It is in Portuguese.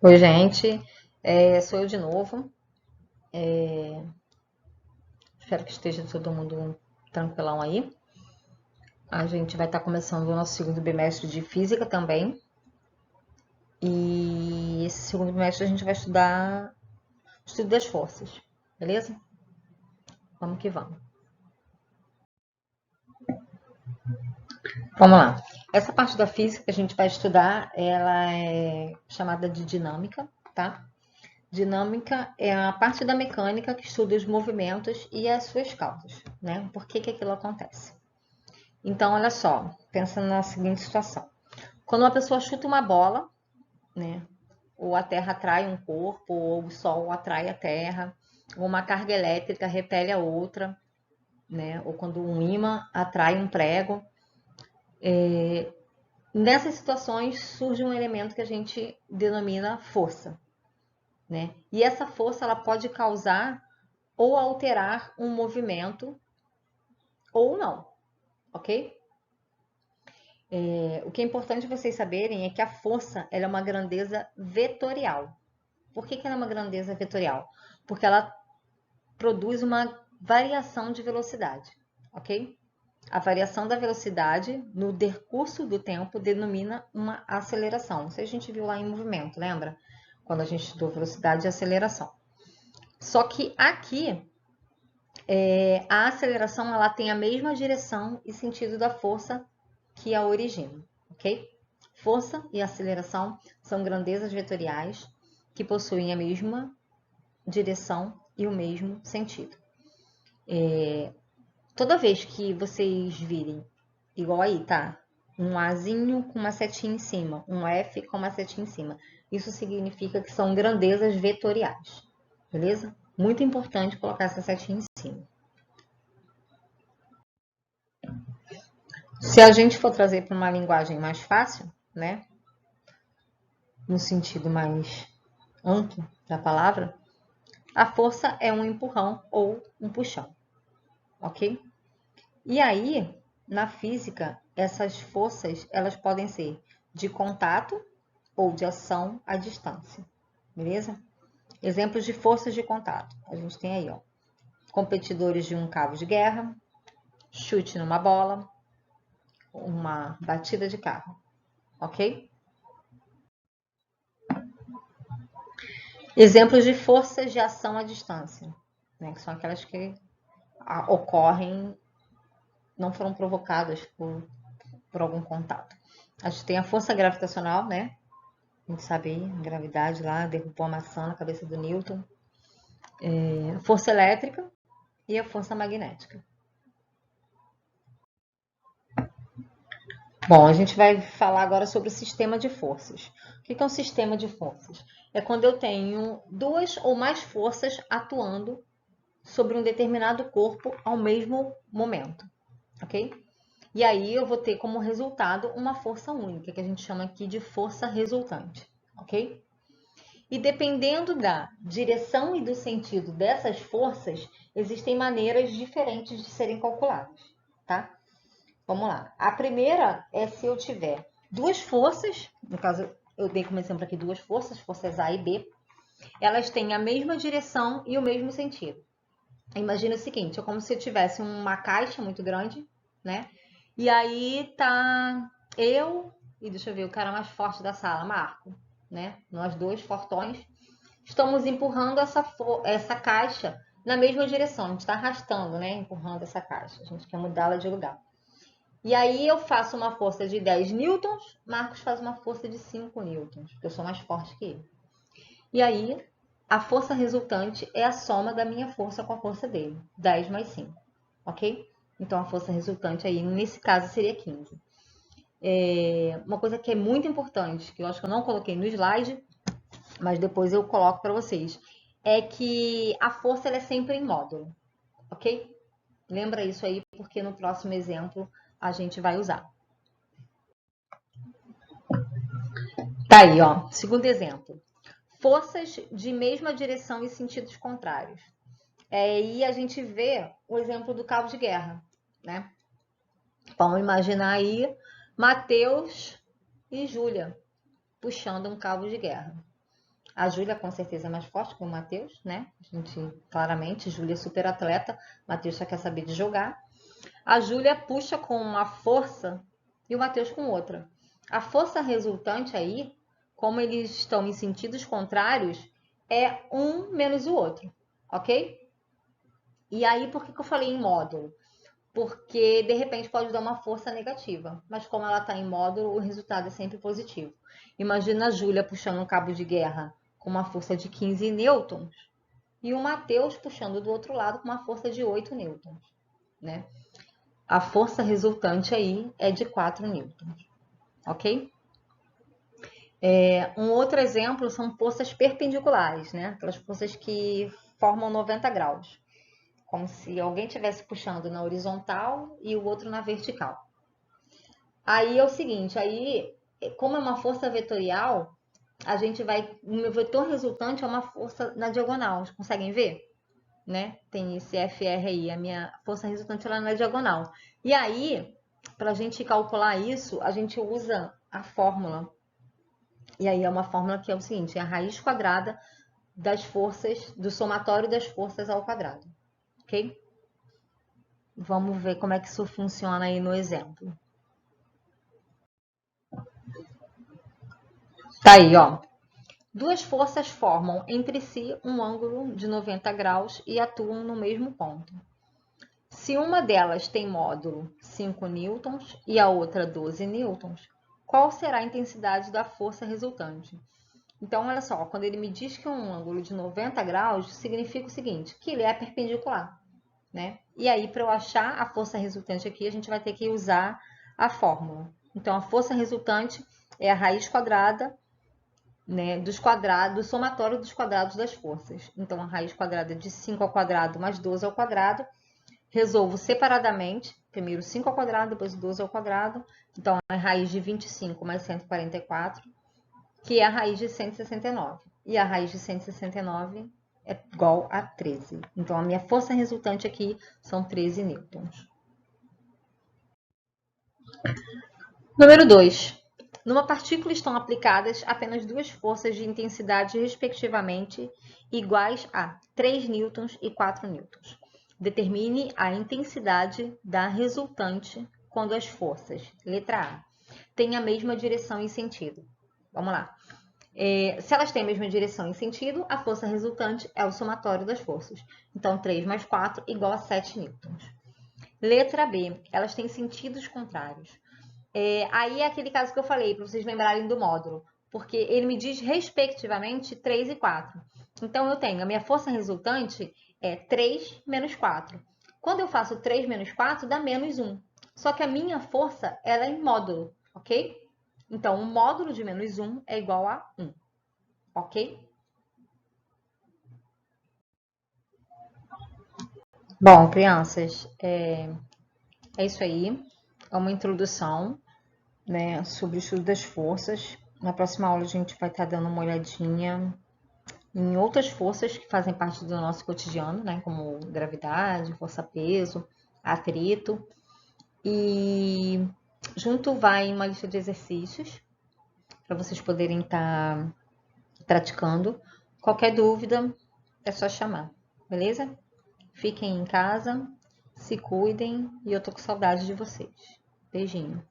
Oi, gente. Sou eu de novo. Espero que esteja todo mundo tranquilão aí. A gente vai estar começando o nosso segundo bimestre de física também. E esse segundo bimestre a gente vai estudar o estudo das forças, beleza? Vamos que vamos. Vamos lá. Essa parte da física que a gente vai estudar, ela é chamada de dinâmica, tá? Dinâmica é a parte da mecânica que estuda os movimentos e as suas causas, né? Por que aquilo acontece? Então, olha só, pensa na seguinte situação. Quando uma pessoa chuta uma bola, né? Ou a Terra atrai um corpo, ou o Sol atrai a Terra, ou uma carga elétrica repele a outra, né? Ou quando um ímã atrai um prego. Nessas situações surge um elemento que a gente denomina força, né? E essa força ela pode causar ou alterar um movimento ou não, ok? O que é importante vocês saberem é que a força ela é uma grandeza vetorial. Por que ela é uma grandeza vetorial? Porque ela produz uma variação de velocidade, ok? A variação da velocidade no decurso do tempo denomina uma aceleração. Isso a gente viu lá em movimento, lembra? Quando a gente estudou velocidade e aceleração. Só que aqui, a aceleração ela tem a mesma direção e sentido da força que a origina, ok? Força e aceleração são grandezas vetoriais que possuem a mesma direção e o mesmo sentido. Toda vez que vocês virem, igual aí, tá? Um Azinho com uma setinha em cima, um F com uma setinha em cima. Isso significa que são grandezas vetoriais, beleza? Muito importante colocar essa setinha em cima. Se a gente for trazer para uma linguagem mais fácil, né? No sentido mais amplo da palavra, a força é um empurrão ou um puxão, ok? E aí, na física, essas forças elas podem ser de contato ou de ação à distância, beleza? Exemplos de forças de contato. A gente tem aí, ó, competidores de um cabo de guerra, chute numa bola, uma batida de carro, ok? Exemplos de forças de ação à distância, né, que são aquelas que ocorrem, não foram provocadas por algum contato. A gente tem a força gravitacional, né? A gente sabe aí, a gravidade lá, derrubou a maçã na cabeça do Newton. A força elétrica e a força magnética. Bom, a gente vai falar agora sobre o sistema de forças. O que é um sistema de forças? É quando eu tenho duas ou mais forças atuando sobre um determinado corpo ao mesmo momento, ok? E aí eu vou ter como resultado uma força única, que a gente chama aqui de força resultante, ok? E dependendo da direção e do sentido dessas forças, existem maneiras diferentes de serem calculadas, tá? Vamos lá. A primeira é se eu tiver duas forças, no caso eu dei como exemplo aqui duas forças, forças A e B, elas têm a mesma direção e o mesmo sentido. Imagina o seguinte, é como se eu tivesse uma caixa muito grande, né? E aí tá eu e deixa eu ver, o cara mais forte da sala, Marco, né? Nós dois fortões, estamos empurrando essa caixa na mesma direção. A gente está arrastando, né? Empurrando essa caixa. A gente quer mudá-la de lugar. E aí eu faço uma força de 10 newtons, Marcos faz uma força de 5 newtons, porque eu sou mais forte que ele. E aí a força resultante é a soma da minha força com a força dele, 10 mais 5, ok? Então a força resultante aí, nesse caso, seria 15. Uma coisa que é muito importante, que eu acho que eu não coloquei no slide, mas depois eu coloco para vocês, é que a força ela é sempre em módulo, ok? Lembra isso aí, porque no próximo exemplo a gente vai usar. Tá aí, ó. Segundo exemplo. Forças de mesma direção e sentidos contrários. E a gente vê o exemplo do cabo de guerra, né? Vamos imaginar aí Mateus e Júlia. puxando um cabo de guerra. A Júlia com certeza é mais forte que o Matheus, né? A gente, claramente, Júlia é super atleta, Matheus só quer saber de jogar. A Júlia puxa com uma força e o Matheus com outra. A força resultante aí, como eles estão em sentidos contrários, é um menos o outro, ok? E aí, por que eu falei em módulo? Porque, de repente, pode dar uma força negativa. Mas como ela está em módulo, o resultado é sempre positivo. Imagina a Júlia puxando um cabo de guerra com uma força de 15 nêutons e o Matheus puxando do outro lado com uma força de 8 nêutons, né? A força resultante aí é de 4 nêutons, ok? Um outro exemplo são forças perpendiculares, né? Aquelas forças que formam 90 graus. Como se alguém estivesse puxando na horizontal e o outro na vertical. Aí é o seguinte, aí, como é uma força vetorial, a gente vai... O meu vetor resultante é uma força na diagonal. Vocês conseguem ver? Né? Tem esse FR aí, a minha força resultante ela é na diagonal. E aí, para a gente calcular isso, a gente usa a fórmula. E aí é uma fórmula que é o seguinte, é a raiz quadrada das forças, do somatório das forças ao quadrado. Ok? Vamos ver como é que isso funciona aí no exemplo. Tá aí, ó. Duas forças formam entre si um ângulo de 90 graus e atuam no mesmo ponto. Se uma delas tem módulo 5 newtons e a outra 12 newtons, qual será a intensidade da força resultante? Então, olha só, quando ele me diz que é um ângulo de 90 graus, significa o seguinte, que ele é perpendicular, né? E aí, para eu achar a força resultante aqui, a gente vai ter que usar a fórmula. Então, a força resultante é a raiz quadrada, né, dos quadrados, do somatório dos quadrados das forças. Então, a raiz quadrada de 5 ao quadrado mais 12 ao quadrado. Resolvo separadamente, primeiro 5 ao quadrado, depois 12 ao quadrado. Então, a raiz de 25 mais 144, que é a raiz de 169. E a raiz de 169 é igual a 13. Então, a minha força resultante aqui são 13 newtons. Número 2. Numa partícula estão aplicadas apenas duas forças de intensidade, respectivamente, iguais a 3 newtons e 4 newtons. Determine a intensidade da resultante quando as forças, letra A, têm a mesma direção e sentido. Vamos lá. Se elas têm a mesma direção e sentido, a força resultante é o somatório das forças. Então, 3 mais 4 igual a 7 newtons. Letra B, elas têm sentidos contrários. Aí é aquele caso que eu falei, para vocês lembrarem do módulo, porque ele me diz respectivamente 3 e 4. Então, eu tenho a minha força resultante é 3 menos 4. Quando eu faço 3 menos 4, dá menos 1. Só que a minha força ela é em módulo, ok? Então, o módulo de menos 1 é igual a 1, ok? Bom, crianças, é isso aí. É uma introdução, né, sobre o estudo das forças. Na próxima aula a gente vai estar dando uma olhadinha em outras forças que fazem parte do nosso cotidiano, né, como gravidade, força-peso, atrito. E junto vai uma lista de exercícios para vocês poderem estar praticando. Qualquer dúvida é só chamar, beleza? Fiquem em casa, se cuidem e eu tô com saudade de vocês. Beijinho.